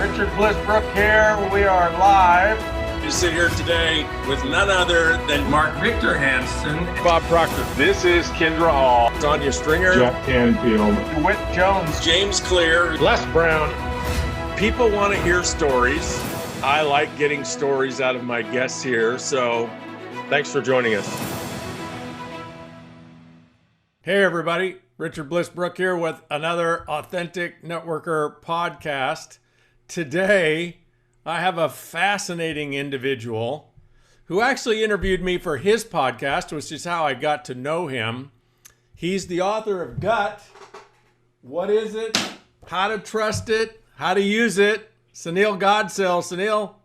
Richard Bliss Brooke here. We are live. You sit here today with none other than Mark Victor Hansen, Bob Proctor. This is Kendra Hall. Sonia Stringer. Jeff Canfield. DeWitt Jones. James Clear. Les Brown. People want to hear stories. I like getting stories out of my guests here. So thanks for joining us. Hey, everybody. Richard Bliss Brooke here with another Authentic Networker podcast. Today, I have a fascinating individual who actually interviewed me for his podcast, which is how I got to know him. He's the author of Gut. What is it? How to trust it? How to use it? Sunil Godse. Sunil,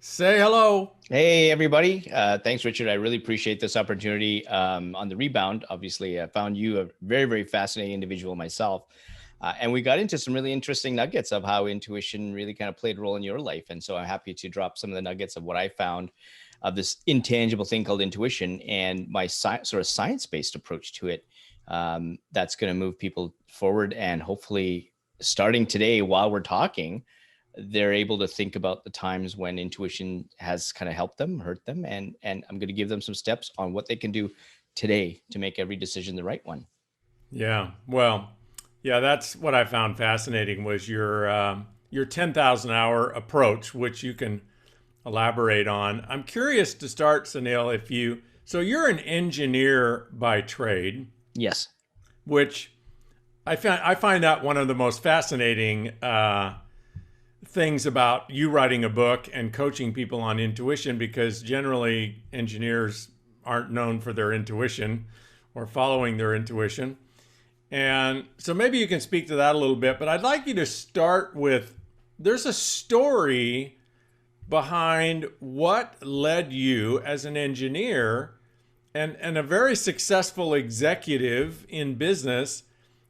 say hello. Hey, everybody. Thanks, Richard. I really appreciate this opportunity. On the rebound, obviously, I found you a very, very fascinating individual myself. And we got into some really interesting nuggets of how intuition really kind of played a role in your life. And so I'm happy to drop some of the nuggets of what I found of this intangible thing called intuition and my sort of science-based approach to it. That's going to move people forward. And hopefully starting today while we're talking, they're able to think about the times when intuition has kind of helped them, hurt them. And I'm going to give them some steps on what they can do today to make every decision the right one. Yeah, well, yeah, that's what I found fascinating was your 10,000 hour approach, which you can elaborate on. I'm curious to start, Sunil, so you're an engineer by trade. Yes. Which I find that one of the most fascinating things about you writing a book and coaching people on intuition, because generally engineers aren't known for their intuition or following their intuition. And so maybe you can speak to that a little bit, but I'd like you to start with, there's a story behind what led you as an engineer and a very successful executive in business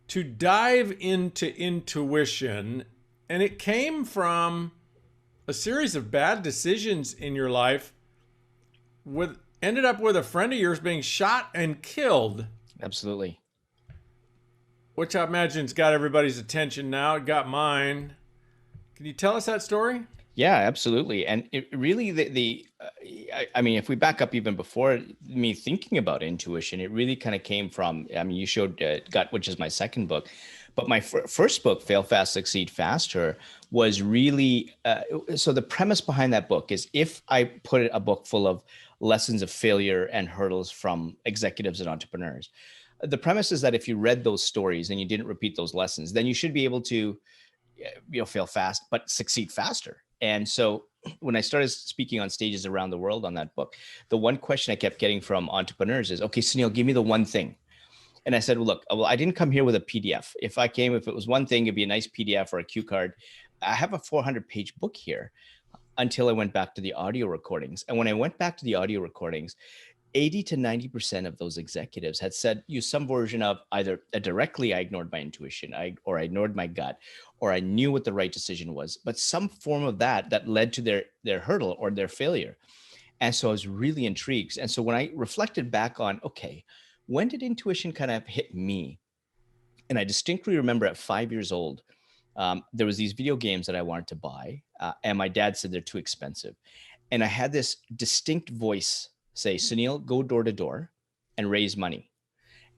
to dive into intuition. And it came from a series of bad decisions in your life, ended up with a friend of yours being shot and killed. Absolutely. Which I imagine's got everybody's attention now. It got mine. Can you tell us that story? Yeah, absolutely. And it really, I mean, if we back up even before me thinking about intuition, it really kind of came from, you showed Gut, which is my second book. But my first book, Fail Fast, Succeed Faster, was really, so the premise behind that book is if I put a book full of lessons of failure and hurdles from executives and entrepreneurs, the premise is that if you read those stories and you didn't repeat those lessons, then you should be able to, fail fast, but succeed faster. And so when I started speaking on stages around the world on that book, the one question I kept getting from entrepreneurs is, okay, Sunil, give me the one thing. And I said, well, I didn't come here with a PDF. If it was one thing, it'd be a nice PDF or a cue card. I have a 400-page book here until I went back to the audio recordings. And when I went back to the audio recordings, 80 to 90% of those executives had said, use some version of either directly I ignored my intuition, or I ignored my gut, or I knew what the right decision was, but some form of that led to their hurdle or their failure. And so I was really intrigued. And so when I reflected back on, okay, when did intuition kind of hit me? And I distinctly remember at 5 years old, there was these video games that I wanted to buy. And my dad said they're too expensive. And I had this distinct voice say, Sunil, go door to door and raise money.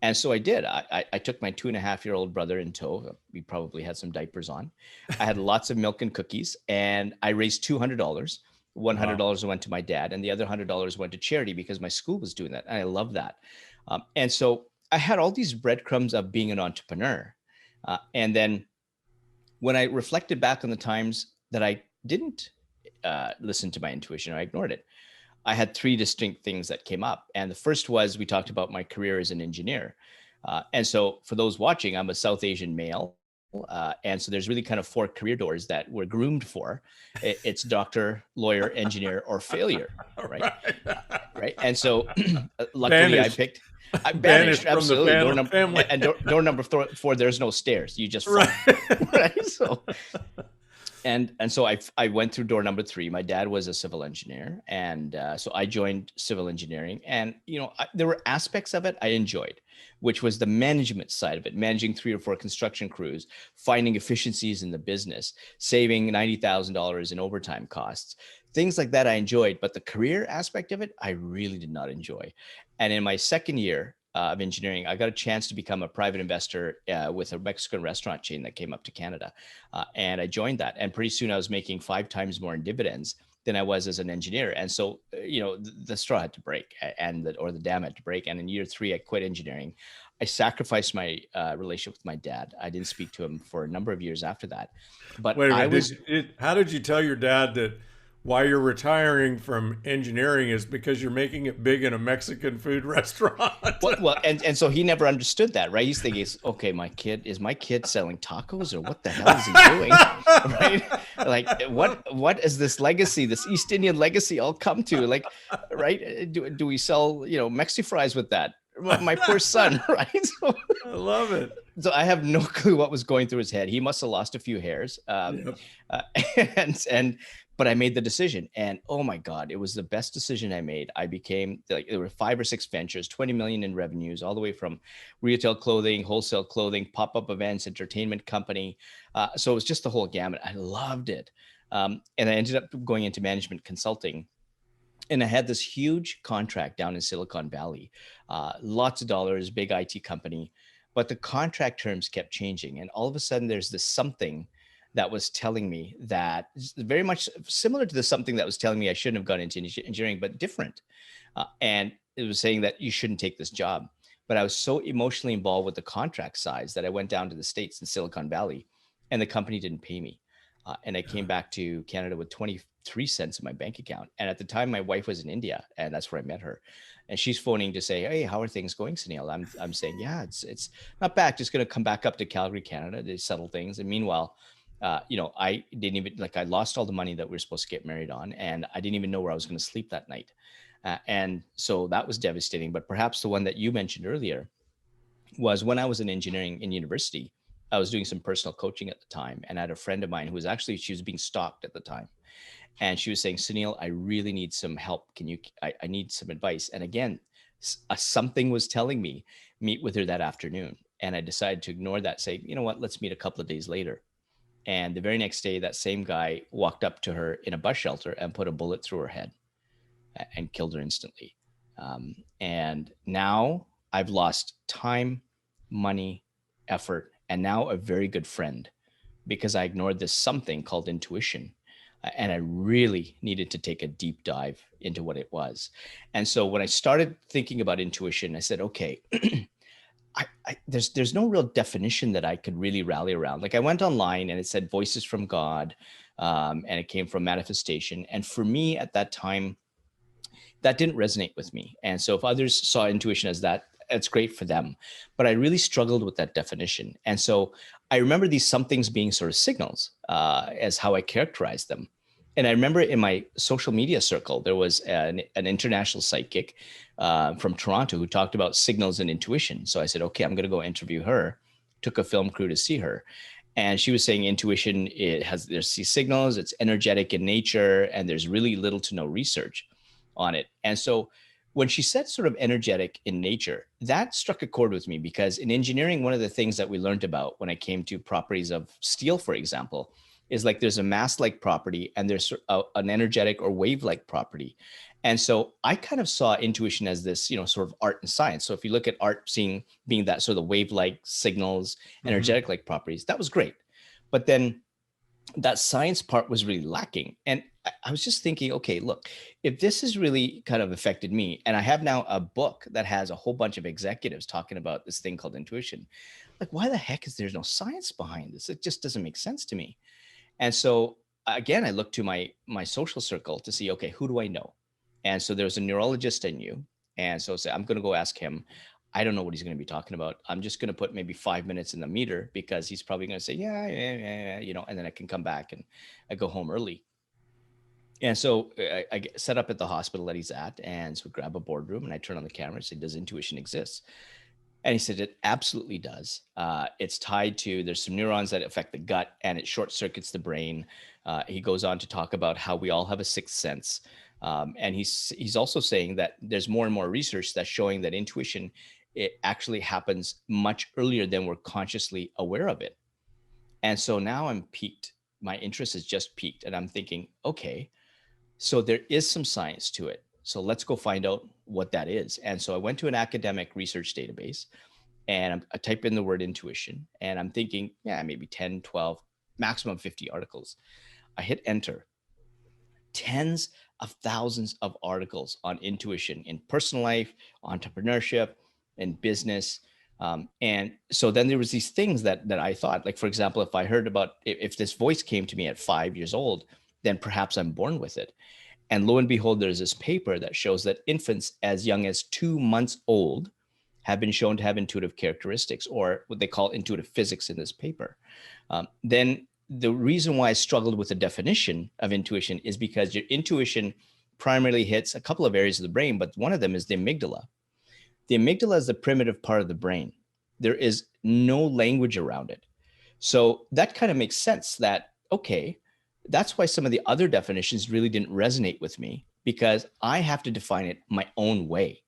And so I did. I took my 2.5-year-old brother in tow. We probably had some diapers on. I had lots of milk and cookies, and I raised $200. $100 went to my dad, and the other $100 went to charity because my school was doing that. And I love that. And so I had all these breadcrumbs of being an entrepreneur. And then when I reflected back on the times that I didn't listen to my intuition, or I ignored it, I had three distinct things that came up. And the first was, we talked about my career as an engineer. And so for those watching, I'm a South Asian male. And so there's really kind of four career doors that we're groomed for. It's doctor, lawyer, engineer, or failure, right? Right. And so luckily I picked, banished absolutely. Door number 4, there's no stairs. You just fall, right? So, and so I went through door number 3. My dad was a civil engineer, and so I joined civil engineering. And there were aspects of it I enjoyed. which was the management side of it, managing 3 or 4 construction crews, finding efficiencies in the business, saving $90,000 in overtime costs. Things like that I enjoyed, but the career aspect of it, I really did not enjoy. And in my second year of engineering, I got a chance to become a private investor with a Mexican restaurant chain that came up to Canada. And I joined that. And pretty soon I was making 5 times more in dividends than I was as an engineer. And so, the straw had to break or the dam had to break. And in year 3, I quit engineering. I sacrificed my relationship with my dad. I didn't speak to him for a number of years after that. But Wait a minute, how did you tell your dad that why you're retiring from engineering is because you're making it big in a Mexican food restaurant? Well, and so he never understood that, right? He's thinking, okay, my kid selling tacos, or what the hell is he doing? Right? Like, what is this legacy, this East Indian legacy all come to? Like, right? Do we sell, Mexi fries with that? My poor son, right? So, I love it. So I have no clue what was going through his head. He must have lost a few hairs. But I made the decision, and oh my God, it was the best decision I made. I became there were 5 or 6 ventures, 20 million in revenues, all the way from retail clothing, wholesale clothing, pop-up events, entertainment company. So it was just the whole gamut. I loved it. And I ended up going into management consulting. And I had this huge contract down in Silicon Valley, lots of dollars, big IT company, but the contract terms kept changing. And all of a sudden there's this something that was telling me that very much similar to the something that was telling me I shouldn't have gone into engineering, but different. And it was saying that you shouldn't take this job. But I was so emotionally involved with the contract size that I went down to the States in Silicon Valley, and the company didn't pay me. And I came back to Canada with 23 cents in my bank account. And at the time, my wife was in India, and that's where I met her. And she's phoning to say, "Hey, how are things going, Sunil?" I'm saying, "Yeah, it's not bad. Just going to come back up to Calgary, Canada to settle things." And meanwhile, I didn't even I lost all the money that we were supposed to get married on, and I didn't even know where I was going to sleep that night. And so that was devastating. But perhaps the one that you mentioned earlier was when I was in engineering in university. I was doing some personal coaching at the time, and I had a friend of mine who was she was being stalked at the time. And she was saying, "Sunil, I really need some help. I need some advice." And again, something was telling me, meet with her that afternoon. And I decided to ignore that, say, you know what, let's meet a couple of days later. And the very next day, that same guy walked up to her in a bus shelter and put a bullet through her head and killed her instantly. And now I've lost time, money, effort, and now a very good friend because I ignored this something called intuition. And I really needed to take a deep dive into what it was. And so when I started thinking about intuition, I said, okay, there's no real definition that I could really rally around. Like I went online and it said voices from God, and it came from manifestation. And for me at that time, that didn't resonate with me. And so if others saw intuition as that, it's great for them. But I really struggled with that definition. And so I remember these somethings being sort of signals as how I characterized them. And I remember in my social media circle, there was an international psychic from Toronto who talked about signals and intuition. So I said, okay, I'm going to go interview her. Took a film crew to see her. And she was saying intuition, there's these signals, it's energetic in nature, and there's really little to no research on it. And so when she said sort of energetic in nature, that struck a chord with me because in engineering, one of the things that we learned about when it came to properties of steel, for example, is like there's a mass-like property and there's an energetic or wave-like property. And so I kind of saw intuition as this, sort of art and science. So if you look at art being that sort of wave-like signals, energetic-like properties, that was great. But then that science part was really lacking. And I was just thinking, okay, look, if this has really kind of affected me, and I have now a book that has a whole bunch of executives talking about this thing called intuition, like why the heck is there no science behind this? It just doesn't make sense to me. And so again, I looked to my social circle to see, okay, who do I know? And so there was a neurologist I knew. And so I said, I'm going to go ask him. I don't know what he's going to be talking about. I'm just going to put maybe 5 minutes in the meter because he's probably going to say, yeah, and then I can come back and I go home early. And so I get set up at the hospital that he's at, and so we grab a boardroom and I turn on the camera and say, does intuition exist? And he said, it absolutely does. It's tied to, there's some neurons that affect the gut and it short circuits the brain. He goes on to talk about how we all have a sixth sense. And he's also saying that there's more and more research that's showing that intuition it actually happens much earlier than we're consciously aware of it. And so now I'm piqued. My interest is just piqued. And I'm thinking, okay, so there is some science to it. So let's go find out what that is. And so I went to an academic research database and I type in the word intuition and I'm thinking, yeah, maybe 10, 12, maximum 50 articles. I hit enter. Tens of thousands of articles on intuition in personal life, entrepreneurship, and business. And so then there was these things that I thought, like, for example, if I heard about, if this voice came to me at 5 years old, then perhaps I'm born with it. And lo and behold, there's this paper that shows that infants as young as 2 months old have been shown to have intuitive characteristics, or what they call intuitive physics in this paper. Then the reason why I struggled with the definition of intuition is because your intuition primarily hits a couple of areas of the brain, but one of them is the amygdala. The amygdala is the primitive part of the brain. There is no language around it. So that kind of makes sense that, okay, that's why some of the other definitions really didn't resonate with me, because I have to define it my own way.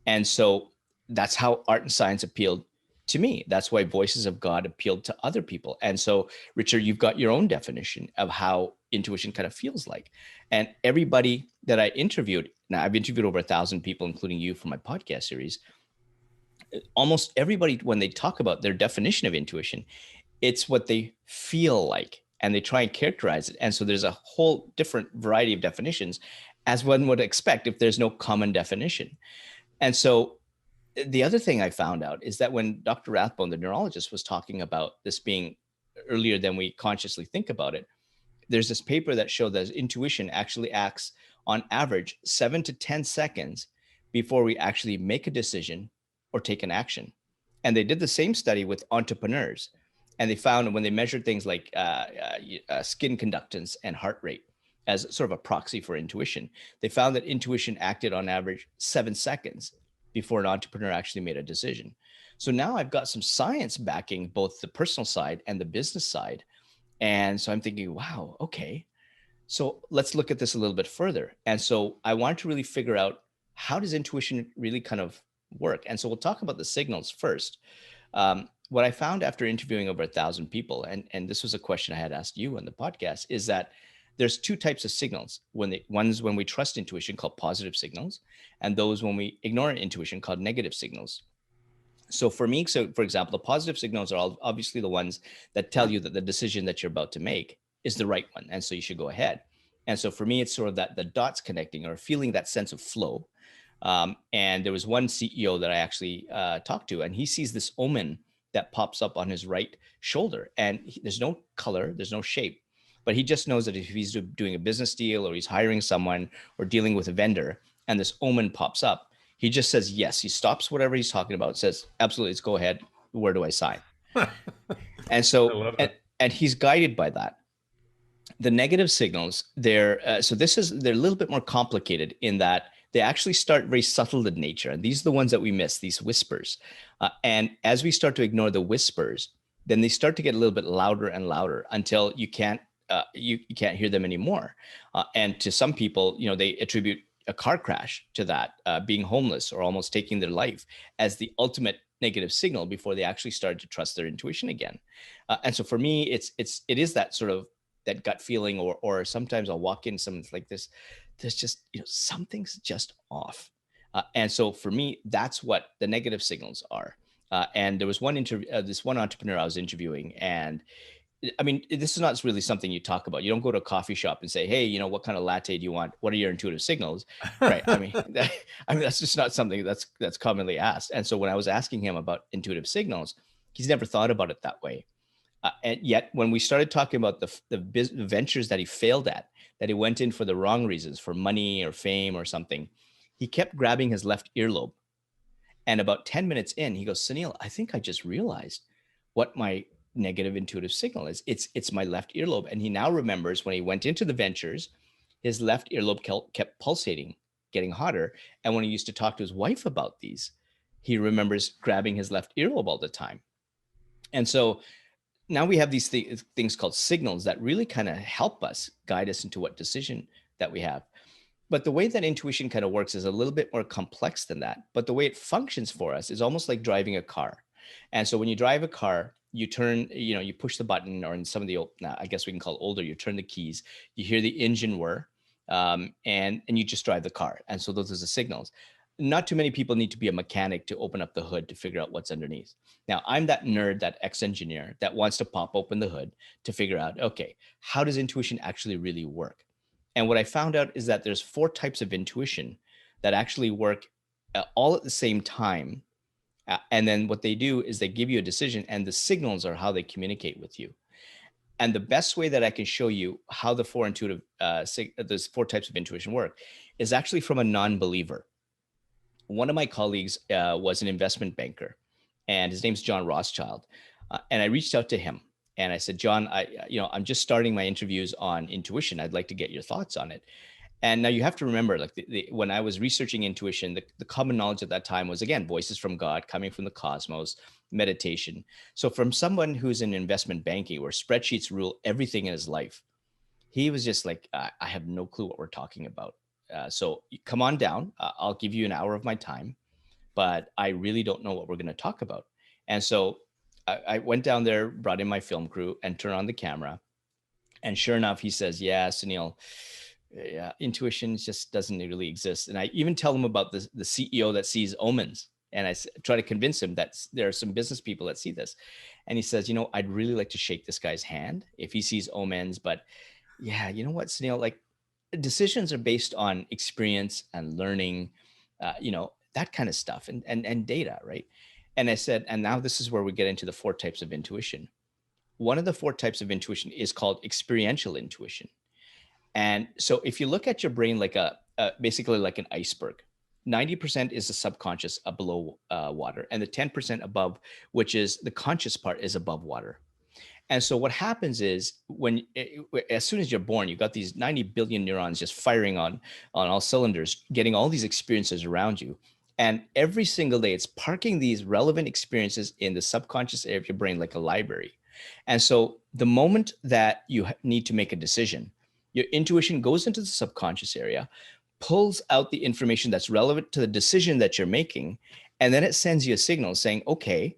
And so that's how art and science appealed to me. That's why Voices of God appealed to other people. And so, Richard, you've got your own definition of how intuition kind of feels like. And everybody that I interviewed, now I've interviewed over 1,000 people, including you, for my podcast series. Almost everybody, when they talk about their definition of intuition, it's what they feel like, and they try and characterize it. And so there's a whole different variety of definitions, as one would expect if there's no common definition. And so the other thing I found out is that when Dr. Rathbone, the neurologist, was talking about this being earlier than we consciously think about it, there's this paper that showed that intuition actually acts on average 7 to 10 seconds before we actually make a decision or take an action. And they did the same study with entrepreneurs. And they found when they measured things like skin conductance and heart rate as sort of a proxy for intuition, they found that intuition acted on average 7 seconds before an entrepreneur actually made a decision. So now I've got some science backing both the personal side and the business side. And so I'm thinking, wow, okay, so let's look at this a little bit further. And so I wanted to really figure out, how does intuition really kind of work? And so we'll talk about the signals first. What I found after interviewing over 1,000 people, and this was a question I had asked you on the podcast, is that there's two types of signals. One's when we trust intuition, called positive signals, and those when we ignore intuition, called negative signals. So for me, for example, the positive signals are obviously the ones that tell you that the decision that you're about to make is the right one, and so you should go ahead. And so for me, it's sort of that the dots connecting, or feeling that sense of flow. And there was one CEO that I actually talked to, and he sees this omen that pops up on his right shoulder, and there's no color, there's no shape. But he just knows that if he's doing a business deal, or he's hiring someone, or dealing with a vendor, and this omen pops up, he just says yes. He stops whatever he's talking about, says, absolutely, let's go ahead. Where do I sign? And so, and he's guided by that. The negative signals, they're a little bit more complicated in that they actually start very subtle in nature. And these are the ones that we miss, these whispers. And as we start to ignore the whispers, then they start to get a little bit louder and louder until you can't hear them anymore. And to some people, they attribute a car crash to that, being homeless or almost taking their life, as the ultimate negative signal before they actually started to trust their intuition again. And so for me, it is that sort of that gut feeling, or sometimes I'll walk in, someone's like this, there's just, something's just off. And so for me, that's what the negative signals are. And there was this one entrepreneur I was interviewing, and I mean, this is not really something you talk about. You don't go to a coffee shop and say, hey, what kind of latte do you want? What are your intuitive signals? Right. I mean, that's just not something that's commonly asked. And so when I was asking him about intuitive signals, he's never thought about it that way. And yet when we started talking about the ventures that he failed at, that he went in for the wrong reasons, for money or fame or something, he kept grabbing his left earlobe. And about 10 minutes in, he goes, Sunil, I think I just realized what my negative intuitive signal is. It's my left earlobe. And he now remembers when he went into the ventures, his left earlobe kept pulsating, getting hotter. And when he used to talk to his wife about these, he remembers grabbing his left earlobe all the time. And so now we have these things called signals that really kind of help us, guide us into what decision that we have. But the way that intuition kind of works is a little bit more complex than that. But the way it functions for us is almost like driving a car. And so when you drive a car, you turn, you push the button, or in some of the old, now I guess we can call it older, you turn the keys, you hear the engine whir, and you just drive the car. And so those are the signals. Not too many people need to be a mechanic to open up the hood to figure out what's underneath. Now, I'm that nerd, that ex-engineer that wants to pop open the hood to figure out, okay, how does intuition actually really work? And what I found out is that there's 4 types of intuition that actually work all at the same time. And then what they do is they give you a decision, and the signals are how they communicate with you. And the best way that I can show you how the 4 those 4 types of intuition work is actually from a non-believer. One of my colleagues was an investment banker, and his name's John Rothschild. And I reached out to him and I said, John, I'm just starting my interviews on intuition. I'd like to get your thoughts on it. And now you have to remember, like when I was researching intuition, the common knowledge at that time was, again, voices from God, coming from the cosmos, meditation. So from someone who's in investment banking where spreadsheets rule everything in his life, he was just like, I have no clue what we're talking about. So come on down. I'll give you an hour of my time, but I really don't know what we're going to talk about. And so I went down there, brought in my film crew, and turned on the camera. And sure enough, he says, yeah, Sunil, yeah, intuition just doesn't really exist. And I even tell him about the CEO that sees omens. And I try to convince him that there are some business people that see this. And he says, I'd really like to shake this guy's hand if he sees omens. But yeah, you know what, Sunil, like, decisions are based on experience and learning, that kind of stuff and data, right? And I said, and now this is where we get into the 4 types of intuition. One of the 4 types of intuition is called experiential intuition. And so if you look at your brain like basically like an iceberg, 90% is the subconscious below water, and the 10% above, which is the conscious part, is above water. And so what happens is as soon as you're born, you've got these 90 billion neurons just firing on all cylinders, getting all these experiences around you. And every single day, it's parking these relevant experiences in the subconscious area of your brain like a library. And so the moment that you need to make a decision, your intuition goes into the subconscious area, pulls out the information that's relevant to the decision that you're making, and then it sends you a signal saying, okay,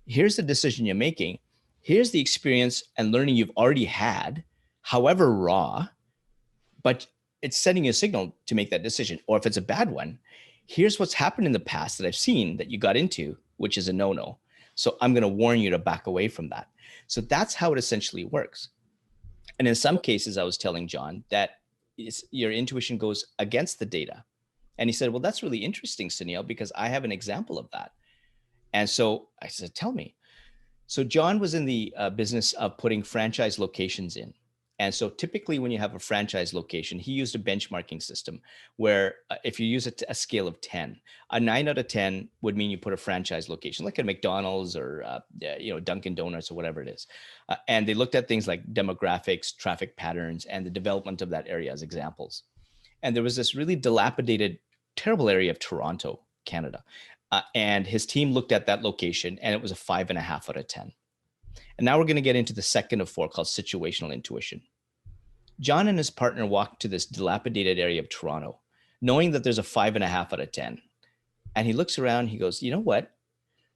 here's the decision you're making. Here's the experience and learning you've already had, however raw, but it's sending you a signal to make that decision. Or if it's a bad one, here's what's happened in the past that I've seen that you got into, which is a no-no. So I'm going to warn you to back away from that. So that's how it essentially works. And in some cases, I was telling John that your intuition goes against the data. And he said, well, that's really interesting, Sunil, because I have an example of that. And so I said, tell me. So John was in the business of putting franchise locations in. And so typically when you have a franchise location, he used a benchmarking system where if you use a scale of 10, a 9 out of 10 would mean you put a franchise location like a McDonald's or Dunkin' Donuts or whatever it is. And they looked at things like demographics, traffic patterns, and the development of that area as examples. And there was this really dilapidated, terrible area of Toronto, Canada. And his team looked at that location and it was a 5.5 out of 10. And now we're going to get into the second of 4 called situational intuition. John and his partner walked to this dilapidated area of Toronto, knowing that there's a 5.5 out of 10. And he looks around, he goes, you know what?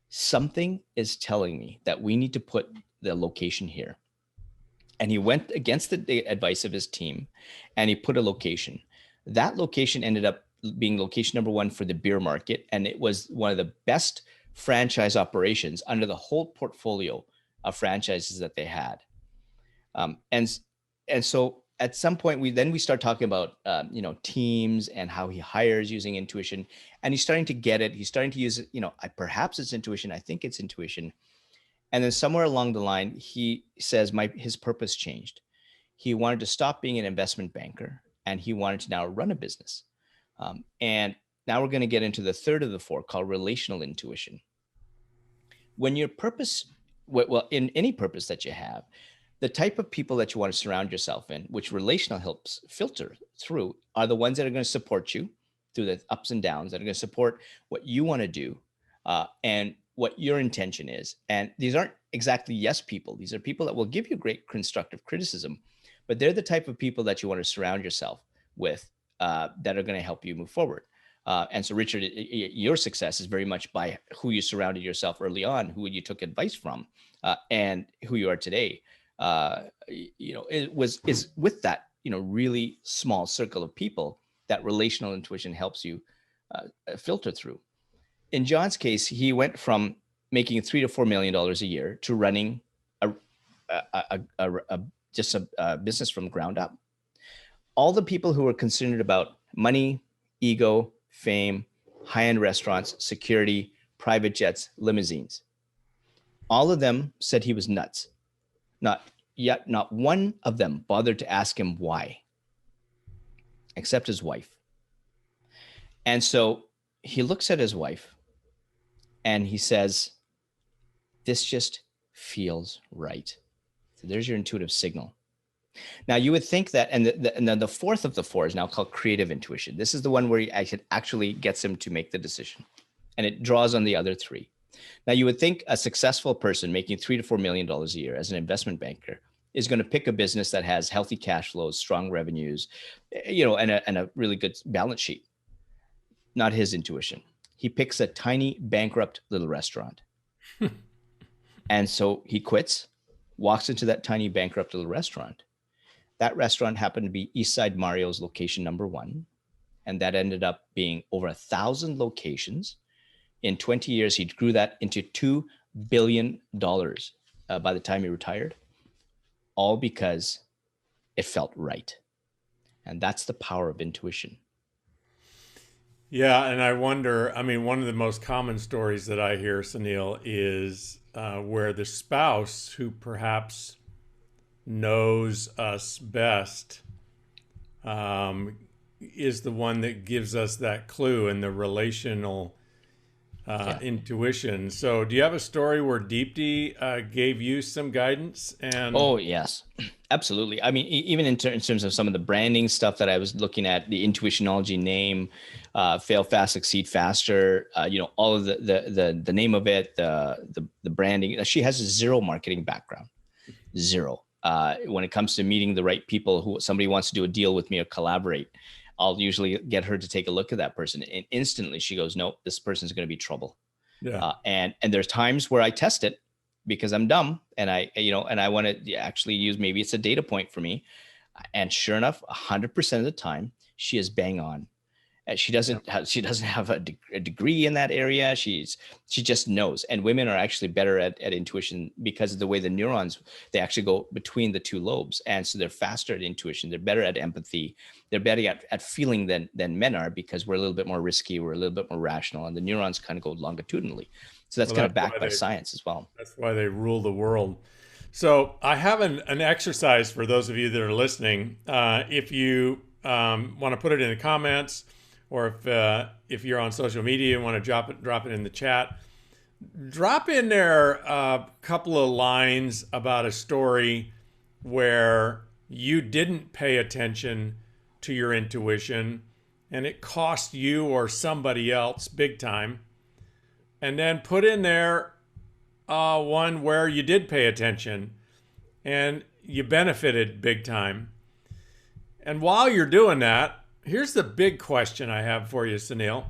Something is telling me that we need to put the location here. And he went against the advice of his team and he put a location. That location ended up being location number 1 for the beer market. And it was one of the best franchise operations under the whole portfolio of franchises that they had. And so at some point we start talking about, teams and how he hires using intuition, and he's starting to get it. He's starting to use it. Perhaps it's intuition. I think it's intuition. And then somewhere along the line, he says his purpose changed. He wanted to stop being an investment banker and he wanted to now run a business. And now we're going to get into the third of the 4 called relational intuition. When your purpose, well, in any purpose that you have, the type of people that you want to surround yourself in, which relational helps filter through, are the ones that are going to support you through the ups and downs, that are going to support what you want to do and what your intention is. And these aren't exactly yes people. These are people that will give you great constructive criticism, but they're the type of people that you want to surround yourself with that are going to help you move forward. And so, Richard, your success is very much by who you surrounded yourself early on, who you took advice from, and who you are today. It is with that, really small circle of people that relational intuition helps you filter through. In John's case, he went from making $3 to $4 million a year to running just a business from ground up. All the people who were concerned about money, ego, fame, high-end restaurants, security, private jets, limousines, all of them said he was nuts. Not one of them bothered to ask him why, except his wife. And so he looks at his wife and he says, this just feels right. So there's your intuitive signal. Now you would think that, and then the fourth of the four is now called creative intuition. This is the one where it actually gets him to make the decision, and it draws on the other three. Now you would think a successful person making $3 to $4 million a year as an investment banker is going to pick a business that has healthy cash flows, strong revenues, and a really good balance sheet. Not his intuition. He picks a tiny, bankrupt little restaurant. And so he quits, walks into that tiny, bankrupt little restaurant. That restaurant happened to be Eastside Mario's location number 1. And that ended up being over 1,000 locations. In 20 years, he grew that into $2 billion by the time he retired, all because it felt right. And that's the power of intuition. Yeah, and I wonder, one of the most common stories that I hear, Sunil, is where the spouse who perhaps knows us best is the one that gives us that clue in the relational intuition. So do you have a story where Deepti gave you some guidance? And Oh, yes, absolutely. Even in terms of some of the branding stuff that I was looking at, the Intuitionology name, fail fast, succeed faster, all of the name of it, the branding. She has a zero marketing background, zero. When it comes to meeting the right people, who somebody wants to do a deal with me or collaborate, I'll usually get her to take a look at that person, and instantly she goes, "Nope, this person's going to be trouble." Yeah. And there's times where I test it because I'm dumb, and I want to actually use, maybe it's a data point for me, and sure enough, 100% of the time she is bang on. She doesn't have a degree in that area. She just knows. And women are actually better at intuition because of the way the neurons, they actually go between the two lobes. And so they're faster at intuition. They're better at empathy. They're better at feeling than men are, because we're a little bit more risky. We're a little bit more rational, and the neurons kind of go longitudinally. So that's kind of backed by science as well. That's why they rule the world. So I have an exercise for those of you that are listening. If you want to put it in the comments, or if you're on social media and want to drop it in the chat, drop in there a couple of lines about a story where you didn't pay attention to your intuition and it cost you or somebody else big time. And then put in there one where you did pay attention and you benefited big time. And while you're doing that, here's the big question I have for you, Sunil.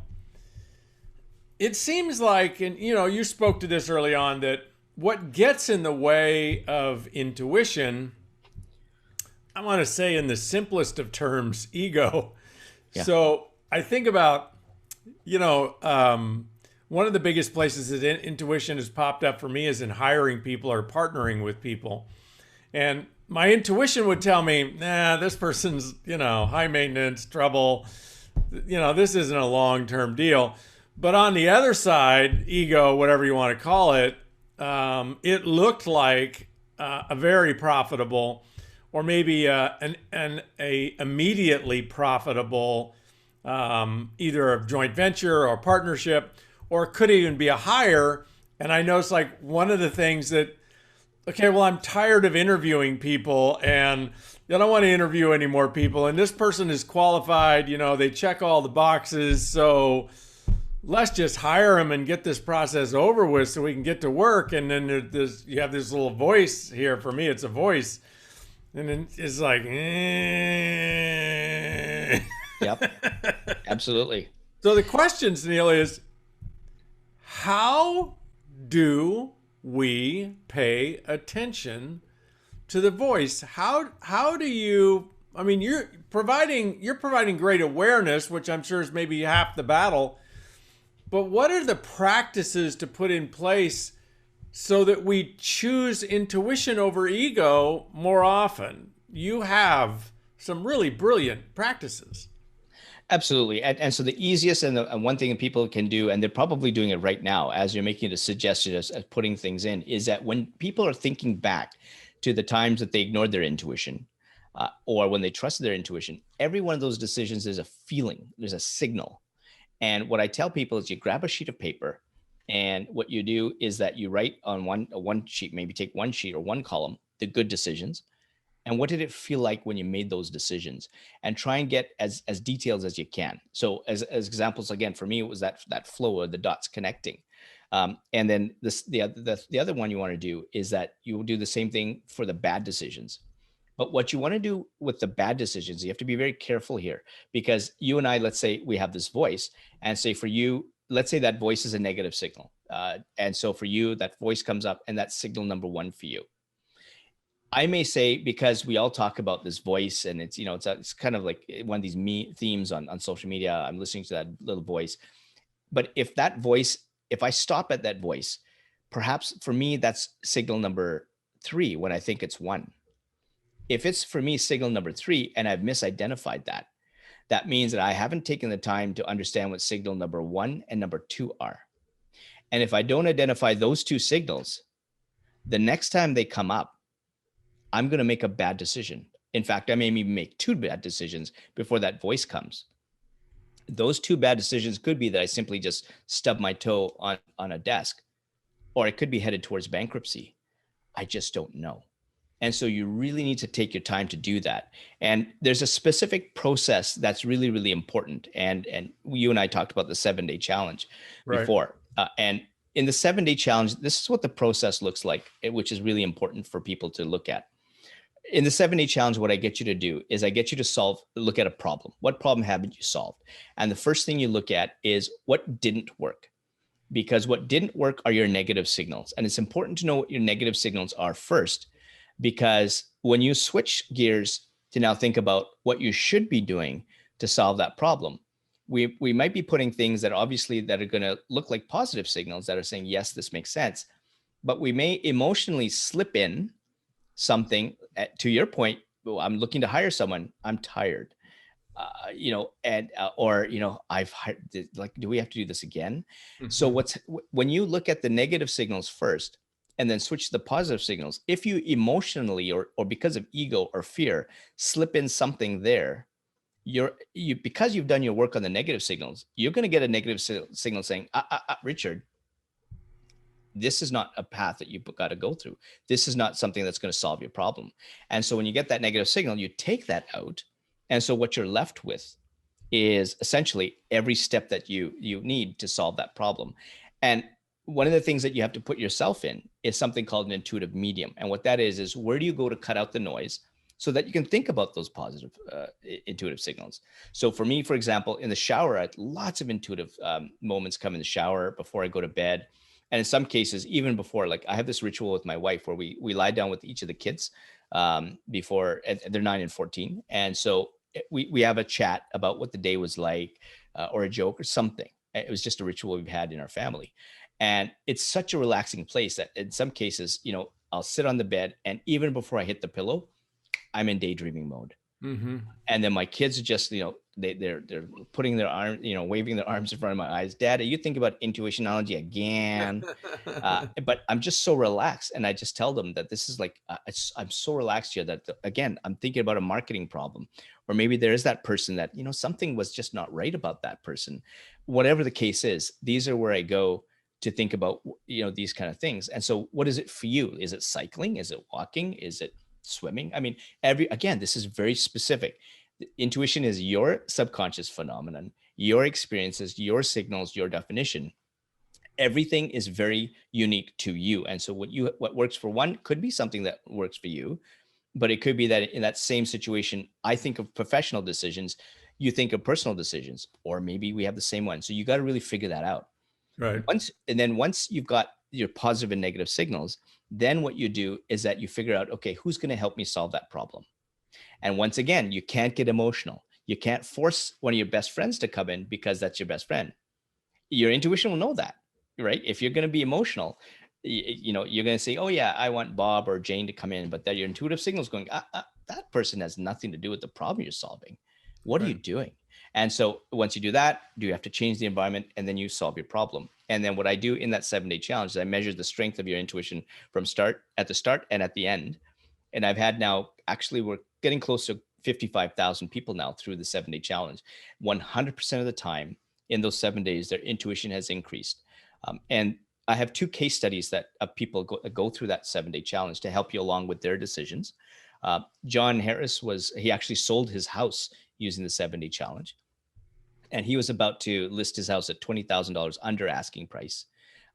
It seems like, and you spoke to this early on, that what gets in the way of intuition, I want to say in the simplest of terms, ego. Yeah. So I think about, one of the biggest places that intuition has popped up for me is in hiring people or partnering with people. And my intuition would tell me, this person's, high maintenance, trouble. This isn't a long-term deal. But on the other side, ego, whatever you want to call it, it looked like a very profitable, or maybe an immediately profitable, either a joint venture or partnership, or it could even be a hire. And I noticed, like, one of the things that, okay, well, I'm tired of interviewing people and I don't want to interview any more people. And this person is qualified, they check all the boxes. So let's just hire them and get this process over with so we can get to work. And then you have this little voice here. For me, it's a voice. And then it's like, Yep. Absolutely. So the question, Sunil, is how do we pay attention to the voice? How do you, I mean, you're providing great awareness, which I'm sure is maybe half the battle, but what are the practices to put in place so that we choose intuition over ego more often? You have some really brilliant practices. Absolutely. And so the easiest and one thing that people can do, and they're probably doing it right now as you're making the suggestion as putting things in, is that when people are thinking back to the times that they ignored their intuition or when they trusted their intuition, every one of those decisions is a feeling, there's a signal. And what I tell people is you grab a sheet of paper, and what you do is that you write on one sheet, maybe take one sheet or one column, the good decisions. And what did it feel like when you made those decisions? And try and get as detailed as you can. So as examples, again, for me, it was that flow of the dots connecting. And then the other one you want to do is that you will do the same thing for the bad decisions. But what you want to do with the bad decisions, you have to be very careful here, because you and I, let's say we have this voice, and say for you, let's say that voice is a negative signal. And so for you, that voice comes up and that's signal number one for you. I may say, because we all talk about this voice, and it's, it's kind of like one of these themes on social media. I'm listening to that little voice. But if that voice, if I stop at that voice, perhaps for me, that's signal number 3 when I think it's 1. If it's for me signal number 3 and I've misidentified that, that means that I haven't taken the time to understand what signal number 1 and number 2 are. And if I don't identify those 2 signals, the next time they come up, I'm going to make a bad decision. In fact, I may even make 2 bad decisions before that voice comes. Those 2 bad decisions could be that I simply just stub my toe on a desk, or it could be headed towards bankruptcy. I just don't know. And so you really need to take your time to do that. And there's a specific process that's really, really important. And you and I talked about the 7-day challenge before. And in the 7-day challenge, this is what the process looks like, which is really important for people to look at. In the 7-day challenge, what I get you to do is I get you to look at a problem. What problem haven't you solved? And the first thing you look at is what didn't work. Because what didn't work are your negative signals. And it's important to know what your negative signals are first, because when you switch gears to now think about what you should be doing to solve that problem, we might be putting things that obviously that are going to look like positive signals that are saying, yes, this makes sense. But we may emotionally slip in something to your point. Well, I'm looking to hire someone. I'm tired, I've hired, like, do we have to do this again? Mm-hmm. So when you look at the negative signals first and then switch to the positive signals, if you emotionally or because of ego or fear slip in something there, because you've done your work on the negative signals, you're going to get a negative signal saying, Richard, this is not a path that you've got to go through. This is not something that's going to solve your problem. And so when you get that negative signal, you take that out. And so what you're left with is essentially every step that you need to solve that problem. And one of the things that you have to put yourself in is something called an intuitive medium. And what that is where do you go to cut out the noise so that you can think about those positive intuitive signals? So for me, for example, in the shower, I had lots of intuitive moments come in the shower before I go to bed. And in some cases, even before, like I have this ritual with my wife where we lie down with each of the kids before, and they're 9 and 14. And so we have a chat about what the day was like or a joke or something. It was just a ritual we've had in our family. And it's such a relaxing place that in some cases, I'll sit on the bed, and even before I hit the pillow, I'm in daydreaming mode. Mm-hmm. And then my kids are just, they're putting their arm, waving their arms in front of my eyes. Dad, are you thinking about intuitionology again? But I'm just so relaxed. And I just tell them that this is like, I'm so relaxed here that again, I'm thinking about a marketing problem, or maybe there is that person that, something was just not right about that person. Whatever the case is, these are where I go to think about, these kind of things. And so what is it for you? Is it cycling? Is it walking? Is it swimming? I mean, again, this is very specific. Intuition is your subconscious phenomenon, your experiences, your signals, your definition. Everything is very unique to you. And so what works for one could be something that works for you, but it could be that in that same situation, I think of professional decisions. you think of personal decisions, or maybe we have the same one. So you got to really figure that out. Right. Once you've got your positive and negative signals, then what you do is that you figure out, okay, who's going to help me solve that problem? And once again, you can't get emotional. You can't force one of your best friends to come in because that's your best friend. Your intuition will know that, right? If you're going to be emotional, you're going to say, oh yeah, I want Bob or Jane to come in, but that your intuitive signal is going, that person has nothing to do with the problem you're solving. What are you doing? And so once you do that, you have to change the environment, and then you solve your problem. And then what I do in that 7-day challenge is I measure the strength of your intuition from at the start and at the end. And I've had now, actually, we're getting close to 55,000 people now through the 7-day challenge. 100% of the time in those 7 days, their intuition has increased. And I have 2 case studies that people go through that 7-day challenge to help you along with their decisions. John Harris he actually sold his house using the 7-day challenge. And he was about to list his house at $20,000 under asking price.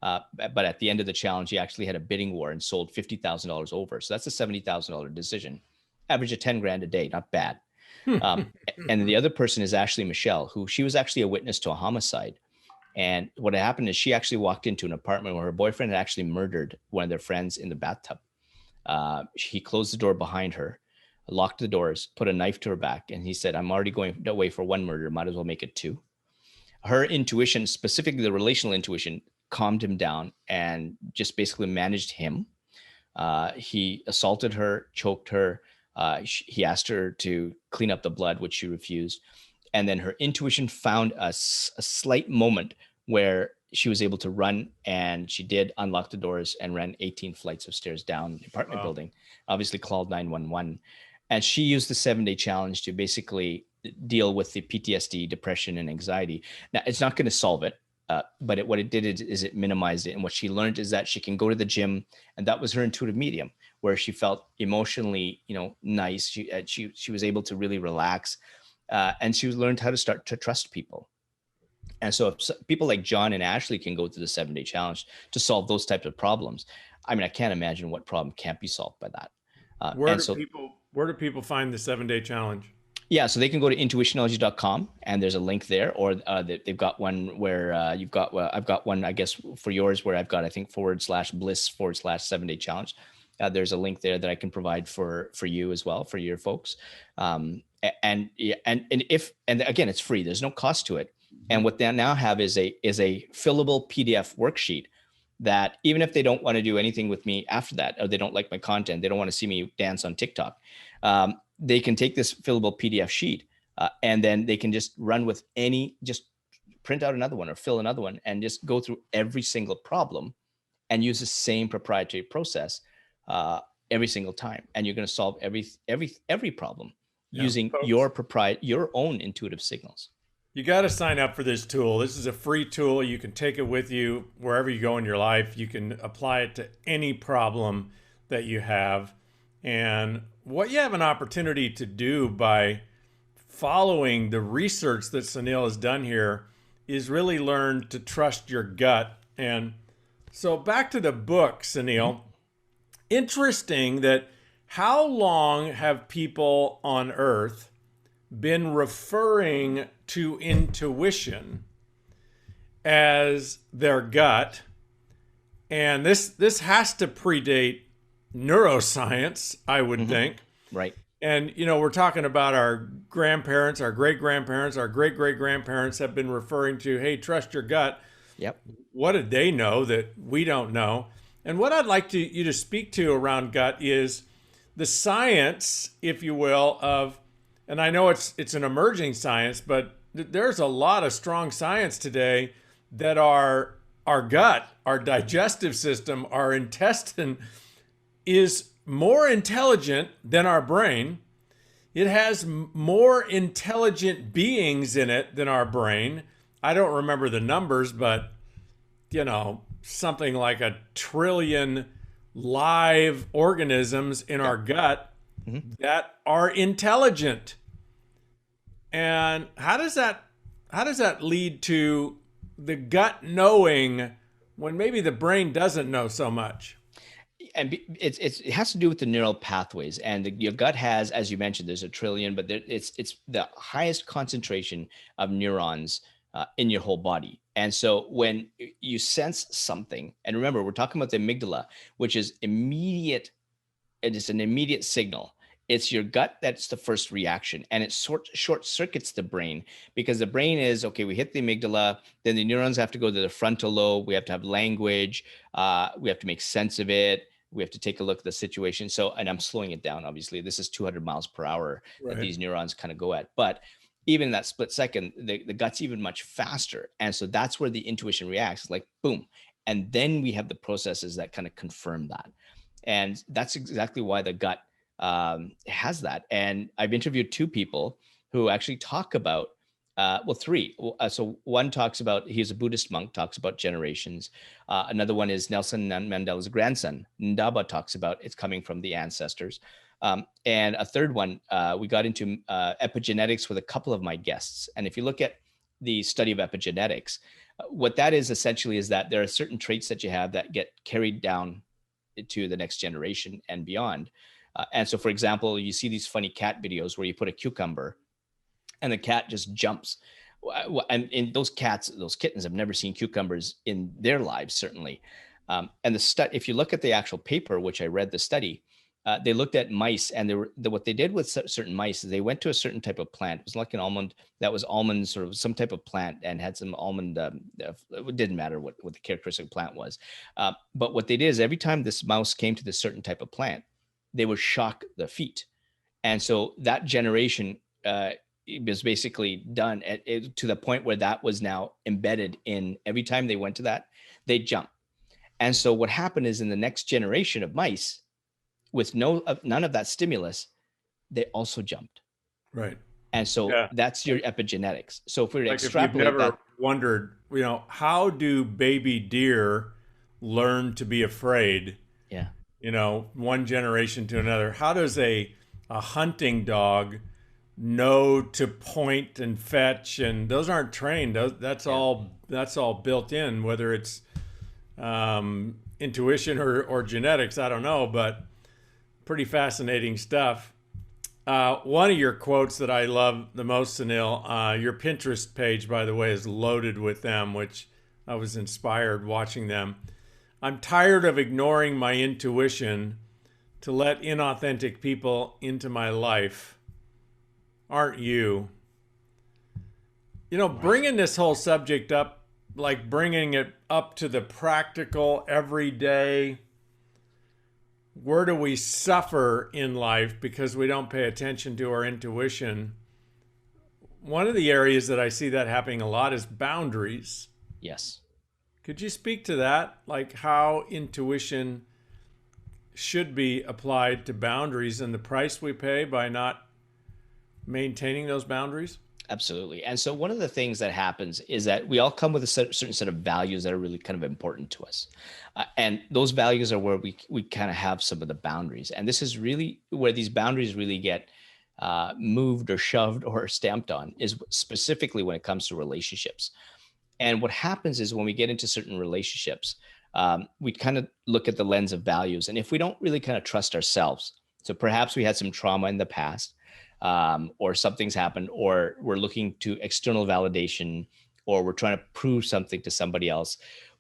But at the end of the challenge, he actually had a bidding war and sold $50,000 over. So that's a $70,000 decision. Average of 10 grand a day, not bad. And the other person is Ashley Michelle, she was actually a witness to a homicide. And what happened is she actually walked into an apartment where her boyfriend had actually murdered one of their friends in the bathtub. He closed the door behind her, locked the doors, put a knife to her back, and he said, I'm already going away for 1 murder, might as well make it 2. Her intuition, specifically the relational intuition, calmed him down and just basically managed him. He assaulted her, choked her. He asked her to clean up the blood, which she refused. And then her intuition found a slight moment where she was able to run, and she did unlock the doors and ran 18 flights of stairs down the apartment building, obviously called 911. And she used the 7-day challenge to basically deal with the PTSD, depression, and anxiety. Now, it's not going to solve it, but what it did is it minimized it. And what she learned is that she can go to the gym, and that was her intuitive medium, where she felt emotionally, nice. She was able to really relax, and she learned how to start to trust people. And so if people like John and Ashley can go through the 7-day challenge to solve those types of problems, I mean, I can't imagine what problem can't be solved by that. Where do people find the 7-day challenge? Yeah, so they can go to intuitionology.com, and there's a link there, or they've got one where I've got one, I guess, for yours, where I've got, I think, /bliss/7-day challenge. There's a link there that I can provide for you as well, for your folks. And again, it's free. There's no cost to it. And what they now have is a fillable PDF worksheet that even if they don't want to do anything with me after that, or they don't like my content, they don't want to see me dance on TikTok, they can take this fillable PDF sheet and then they can just run with just print out another one or fill another one and just go through every single problem and use the same proprietary process every single time. And you're going to solve every problem using folks, your own intuitive signals. You got to sign up for this tool. This is a free tool. You can take it with you wherever you go in your life. You can apply it to any problem that you have. And what you have an opportunity to do by following the research that Sunil has done here is really learn to trust your gut. And so back to the book, Sunil. Interesting that how long have people on Earth been referring to intuition as their gut? And this has to predate neuroscience, I would think. Right. And, we're talking about our grandparents, our great-grandparents, our great-great-grandparents have been referring to, hey, trust your gut. Yep. What did they know that we don't know? And what I'd like you to speak to around gut is the science, if you will, of, and I know it's an emerging science, but there's a lot of strong science today that our gut, our digestive system, our intestine is more intelligent than our brain. It has more intelligent beings in it than our brain. I don't remember the numbers, but something like 1 trillion live organisms in our gut that are intelligent. And how does that lead to the gut knowing when maybe the brain doesn't know so much? it has to do with the neural pathways, and your gut has, as you mentioned, there's a trillion, but it's the highest concentration of neurons in your whole body. And so when you sense something, and remember, we're talking about the amygdala, which is immediate. It is an immediate signal. It's your gut that's the first reaction, and it short circuits the brain, because the brain is, okay, we hit the amygdala, then the neurons have to go to the frontal lobe. We have to have language. We have to make sense of it. We have to take a look at the situation. So, and I'm slowing it down, obviously. This is 200 miles per hour that these neurons kind of go at. But even in that split second, the gut's even much faster. And so that's where the intuition reacts, like boom. And then we have the processes that kind of confirm that. And that's exactly why the gut has that. And I've interviewed two people who actually talk about, three. So one talks about, he's a Buddhist monk, talks about generations. Another one is Nelson Mandela's grandson, Ndaba, talks about it's coming from the ancestors. And a third one, we got into epigenetics with a couple of my guests. And if you look at the study of epigenetics, what that is essentially is that there are certain traits that you have that get carried down to the next generation and beyond. And so, for example, you see these funny cat videos where you put a cucumber and the cat just jumps. And in those kittens have never seen cucumbers in their lives, certainly. And if you look at the actual paper, which I read the study, they looked at mice, and what they did with certain mice is they went to a certain type of plant. It was like an almond that was almond, sort of some type of plant, and had some almond. It didn't matter what the characteristic plant was. But what they did is every time this mouse came to this certain type of plant, they would shock the feet. And so that generation was basically done to the point where that was now embedded in every time they went to that, they jump. And so what happened is in the next generation of mice, with none of that stimulus, they also jumped. Right. And so that's your epigenetics. So if we were to extrapolate if you've never that, wondered, how do baby deer learn to be afraid? Yeah. One generation to another. How does a hunting dog know to point and fetch? And those aren't trained. That's all built in, whether it's intuition or genetics. I don't know, but pretty fascinating stuff. One of your quotes that I love the most, Sunil, your Pinterest page, by the way, is loaded with them, which I was inspired watching them. I'm tired of ignoring my intuition to let inauthentic people into my life. Aren't you? Bringing this whole subject up, like bringing it up to the practical, everyday, where do we suffer in life because we don't pay attention to our intuition? One of the areas that I see that happening a lot is boundaries. yes. Could you speak to that? Like how intuition should be applied to boundaries and the price we pay by not maintaining those boundaries? Absolutely. And so one of the things that happens is that we all come with a certain set of values that are really kind of important to us. And those values are where we kind of have some of the boundaries. And this is really where these boundaries really get moved or shoved or stamped on, is specifically when it comes to relationships. And what happens is when we get into certain relationships, we kind of look at the lens of values. And if we don't really kind of trust ourselves, so perhaps we had some trauma in the past, or something's happened, or we're looking to external validation, or we're trying to prove something to somebody else,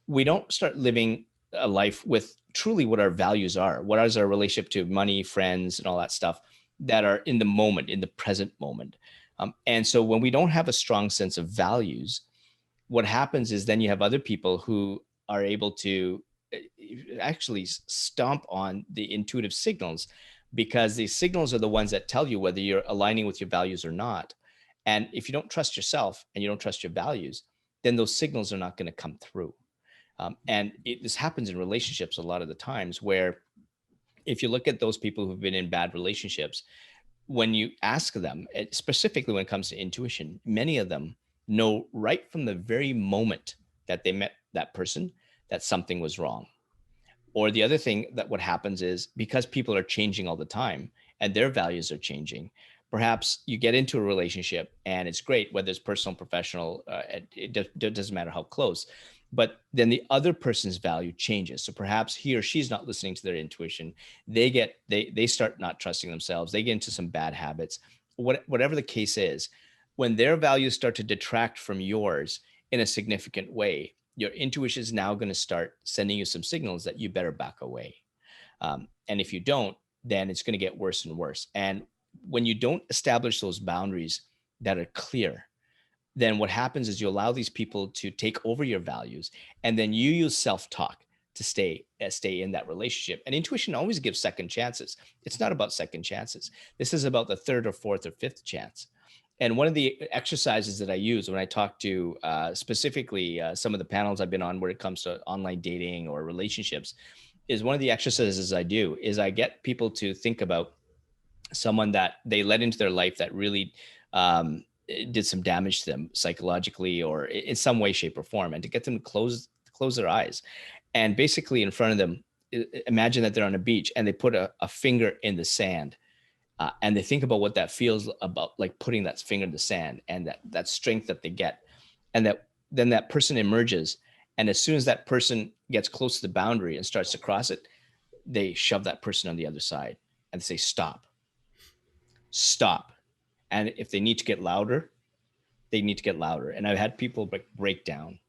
we don't start living a life with truly what our values are. What is our relationship to money, friends, and all that stuff that are in the moment, in the present moment. And so when we don't have a strong sense of values, what happens is then you have other people who are able to actually stomp on the intuitive signals, because these signals are the ones that tell you whether you're aligning with your values or not. And if you don't trust yourself and you don't trust your values, then those signals are not going to come through. This happens in relationships a lot of the times, where if you look at those people who've been in bad relationships, when you ask them, specifically when it comes to intuition, many of them know right from the very moment that they met that person that something was wrong. Or the other thing that what happens is, because people are changing all the time and their values are changing, perhaps you get into a relationship and it's great, whether it's personal, professional, it doesn't matter how close, but then the other person's value changes. So perhaps he or she's not listening to their intuition. They start not trusting themselves. They get into some bad habits, whatever the case is. When their values start to detract from yours in a significant way, your intuition is now going to start sending you some signals that you better back away. And if you don't, then it's going to get worse and worse. And when you don't establish those boundaries that are clear, then what happens is you allow these people to take over your values, and then you use self-talk to stay in that relationship. And intuition always gives second chances. It's not about second chances. This is about the third or fourth or fifth chance. And one of the exercises that I use when I talk to specifically some of the panels I've been on where it comes to online dating or relationships is one of the exercises I do is I get people to think about someone that they let into their life that really did some damage to them psychologically or in some way, shape, or form, and to get them to close their eyes. And basically in front of them, imagine that they're on a beach and they put a finger in the sand. And they think about what that feels about, like putting that finger in the sand and that strength that they get. And then that person emerges. And as soon as that person gets close to the boundary and starts to cross it, they shove that person on the other side and say, stop. And if they need to get louder, they need to get louder. And I've had people break down.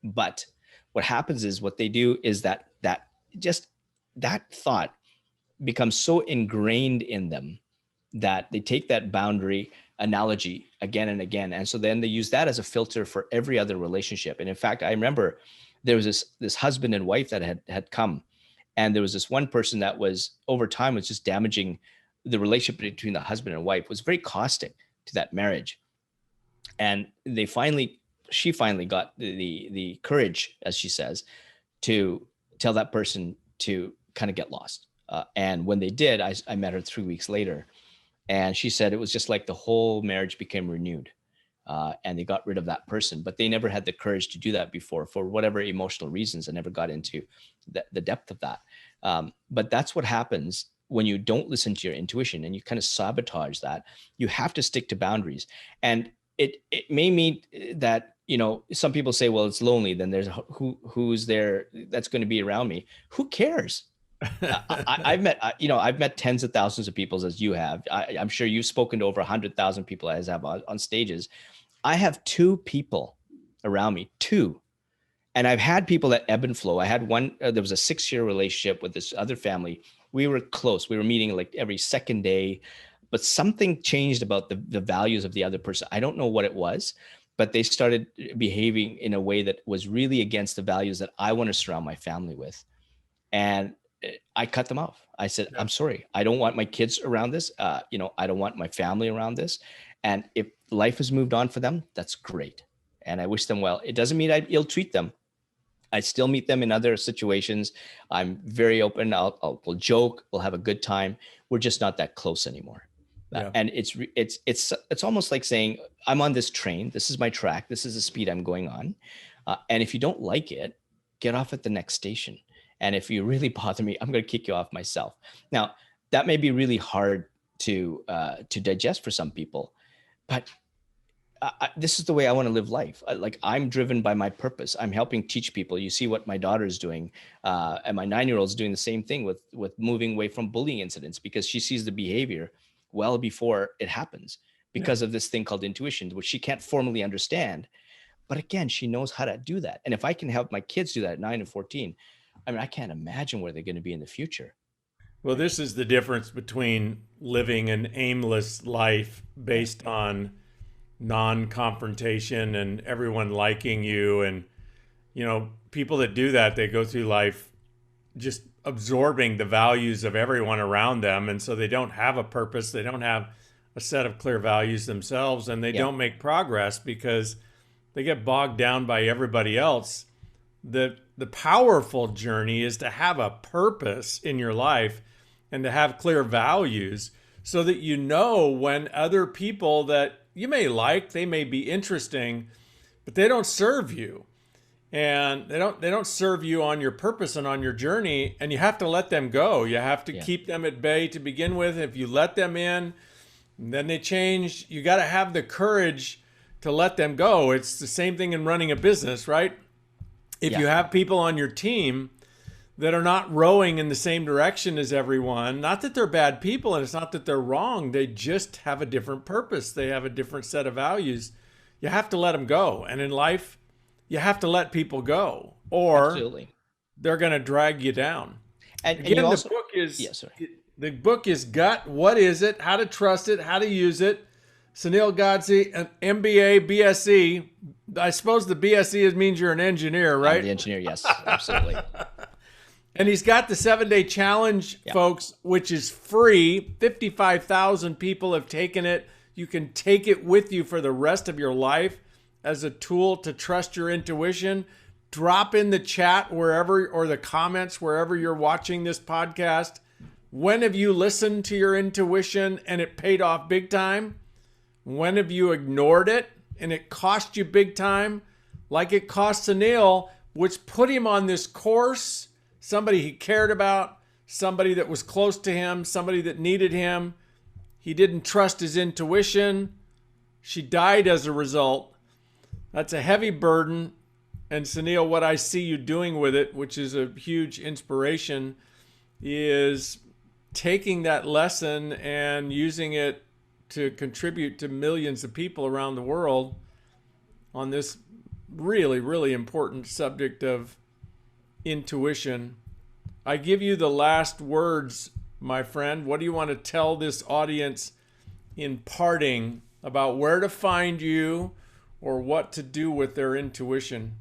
But what happens is what they do is that thought becomes so ingrained in them that they take that boundary analogy again and again. And so then they use that as a filter for every other relationship. And in fact, I remember there was this husband and wife that had come, and there was this one person that was over time was just damaging the relationship between the husband and wife, was very caustic to that marriage. And she finally got the courage, as she says, to tell that person to kind of get lost. And when they did, I met her 3 weeks later, and she said it was just like the whole marriage became renewed, and they got rid of that person. But they never had the courage to do that before for whatever emotional reasons. I never got into the depth of that. But that's what happens when you don't listen to your intuition and you kind of sabotage that. You have to stick to boundaries. And it may mean that, some people say, well, it's lonely. Then there's who's there that's going to be around me. Who cares? I've met tens of thousands of people as you have. I'm sure you've spoken to over 100,000 people as I have on stages. I have 2 people around me, 2. And I've had people that ebb and flow. I had one, there was a 6-year relationship with this other family. We were close. We were meeting like every second day, but something changed about the values of the other person. I don't know what it was, but they started behaving in a way that was really against the values that I want to surround my family with. And I cut them off. I said, I'm sorry. I don't want my kids around this. I don't want my family around this. And if life has moved on for them, that's great. And I wish them well. It doesn't mean I ill treat them. I still meet them in other situations. I'm very open. We'll joke. We'll have a good time. We're just not that close anymore. Yeah. And it's almost like saying, I'm on this train. This is my track. This is the speed I'm going on. And if you don't like it, get off at the next station. And if you really bother me, I'm going to kick you off myself. Now, that may be really hard to digest for some people, but this is the way I want to live life. I'm driven by my purpose. I'm helping teach people. You see what my daughter's doing, and my 9-year-old's doing the same thing with moving away from bullying incidents, because she sees the behavior well before it happens because of this thing called intuition, which she can't formally understand. But again, she knows how to do that. And if I can help my kids do that at 9 and 14, I can't imagine where they're going to be in the future. Well, this is the difference between living an aimless life based on non-confrontation and everyone liking you. And, people that do that, they go through life just absorbing the values of everyone around them. And so they don't have a purpose. They don't have a set of clear values themselves, and they don't make progress because they get bogged down by everybody else. The powerful journey is to have a purpose in your life and to have clear values so that when other people that you may like, they may be interesting, but they don't serve you. And they don't serve you on your purpose and on your journey, and you have to let them go. You have to keep them at bay to begin with. If you let them in, then they change. You got to have the courage to let them go. It's the same thing in running a business, right? If Yeah. you have people on your team that are not rowing in the same direction as everyone, not that they're bad people and it's not that they're wrong, they just have a different purpose. They have a different set of values. You have to let them go. And in life, you have to let people go or Absolutely. they're going to drag you down. And Again, you also, the book is yeah, sorry. the book is Gut. What is it? How to trust it? How to use it? Sunil Godse, an MBA, BSc. I suppose the BSc means you're an engineer, right? I'm the engineer, yes, absolutely. And he's got the 7-day challenge, folks, which is free. 55,000 people have taken it. You can take it with you for the rest of your life as a tool to trust your intuition. Drop in the chat wherever, or the comments wherever you're watching this podcast. When have you listened to your intuition and it paid off big time? When have you ignored it and it cost you big time? Like it cost Sunil, which put him on this course. Somebody he cared about, somebody that was close to him, somebody that needed him. He didn't trust his intuition. She died as a result. That's a heavy burden. And Sunil, what I see you doing with it, which is a huge inspiration, is taking that lesson and using it to contribute to millions of people around the world on this really, really important subject of intuition. I give you the last words, my friend. What do you want to tell this audience in parting about where to find you or what to do with their intuition?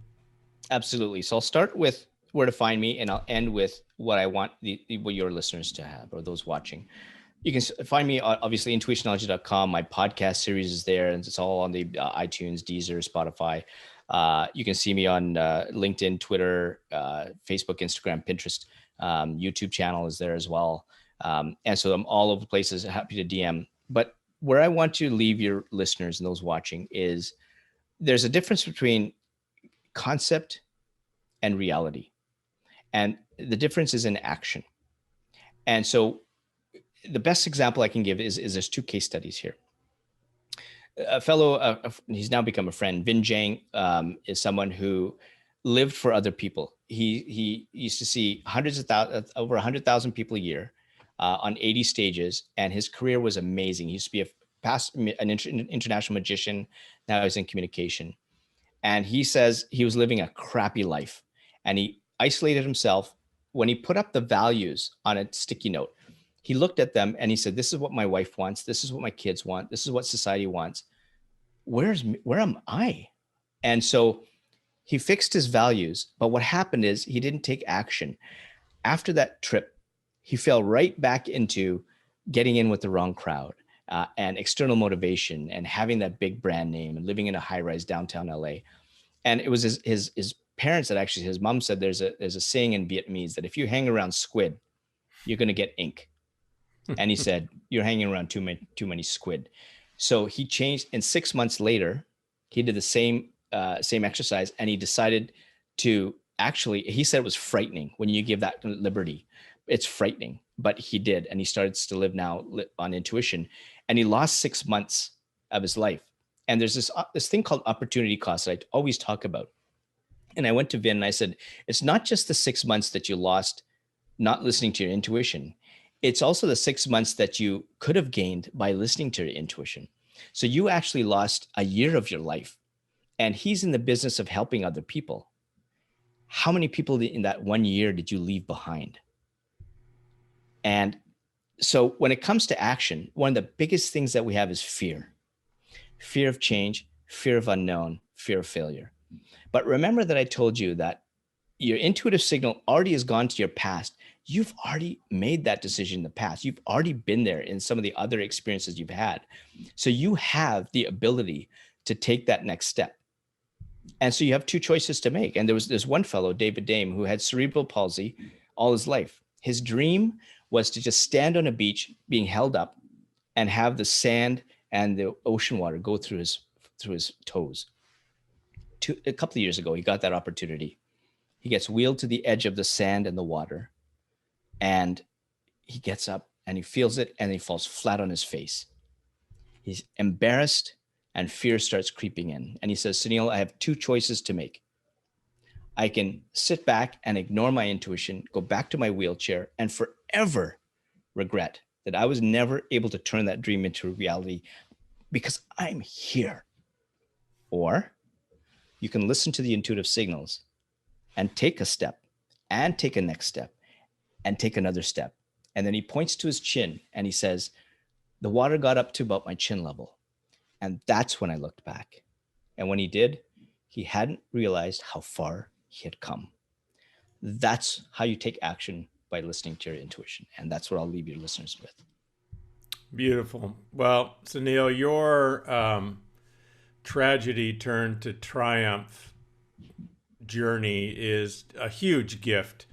Absolutely. So I'll start with where to find me, and I'll end with what I want what your listeners to have, or those watching. You can find me obviously intuitionology.com. My podcast series is there, and it's all on the iTunes, Deezer, Spotify. You can see me on LinkedIn, Twitter, Facebook, Instagram, Pinterest. YouTube channel is there as well. And so I'm all over the places, happy to DM. But where I want to leave your listeners and those watching is there's a difference between concept and reality. And the difference is in action. And so the best example I can give is there's 2 case studies here. A fellow, he's now become a friend, Vin Jang, is someone who lived for other people. He used to see hundreds of thousands, over 100,000 people a year on 80 stages, and his career was amazing. He used to be an international magician. Now he's in communication. And he says he was living a crappy life, and he isolated himself. When he put up the values on a sticky note, he looked at them and he said, this is what my wife wants. This is what my kids want. This is what society wants. Where am I? And so he fixed his values. But what happened is he didn't take action. After that trip, he fell right back into getting in with the wrong crowd and external motivation and having that big brand name and living in a high-rise downtown LA. And it was his parents that actually, his mom said there's a saying in Vietnamese that if you hang around squid, you're going to get ink. And he said, you're hanging around too many squid. So he changed, and 6 months later, he did the same exercise, and he decided to actually, he said it was frightening when you give that liberty. It's frightening, but he did. And he started to live now on intuition, and he lost 6 months of his life. And there's this thing called opportunity cost that I always talk about. And I went to Vin and I said, it's not just the 6 months that you lost not listening to your intuition. It's also the 6 months that you could have gained by listening to your intuition. So you actually lost a year of your life, and he's in the business of helping other people. How many people in that 1 year did you leave behind? And so when it comes to action, one of the biggest things that we have is fear. Fear of change, fear of unknown, fear of failure. But remember that I told you that your intuitive signal already has gone to your past. You've already made that decision in the past. You've already been there in some of the other experiences you've had. So you have the ability to take that next step. And so you have 2 choices to make. And there's one fellow, David Dame, who had cerebral palsy all his life. His dream was to just stand on a beach being held up and have the sand and the ocean water go through his toes. A couple of years ago, he got that opportunity. He gets wheeled to the edge of the sand and the water, and he gets up and he feels it, and he falls flat on his face. He's embarrassed, and fear starts creeping in. And he says, Sunil, I have 2 choices to make. I can sit back and ignore my intuition, go back to my wheelchair, and forever regret that I was never able to turn that dream into reality because I'm here. Or you can listen to the intuitive signals and take a step and take a next step and take another step. And then he points to his chin and he says, the water got up to about my chin level. And that's when I looked back. And when he did, he hadn't realized how far he had come. That's how you take action, by listening to your intuition. And that's what I'll leave your listeners with. Beautiful. Well, Sunil, your tragedy turned to triumph journey is a huge gift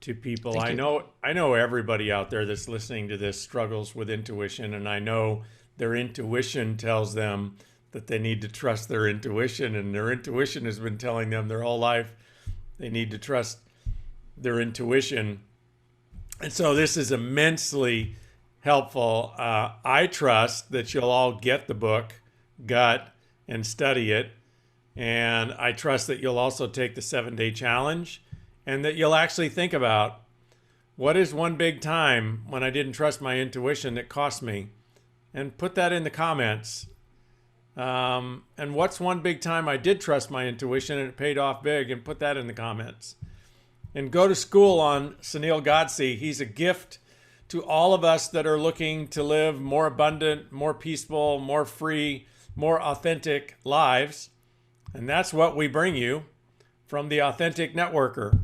to people. I know everybody out there that's listening to this struggles with intuition, and I know their intuition tells them that they need to trust their intuition, and their intuition has been telling them their whole life they need to trust their intuition. And so this is immensely helpful. I trust that you'll all get the book, Gut, and study it. And I trust that you'll also take the 7-day challenge, and that you'll actually think about, what is one big time when I didn't trust my intuition that cost me? And put that in the comments. And what's one big time I did trust my intuition and it paid off big? And put that in the comments. And go to school on Sunil Godse. He's a gift to all of us that are looking to live more abundant, more peaceful, more free, more authentic lives. And that's what we bring you from the Authentic Networker.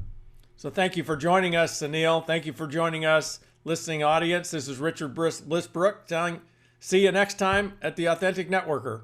So thank you for joining us, Sunil. Thank you for joining us, listening audience. This is Richard Bliss Brooke telling, see you next time at the Authentic Networker.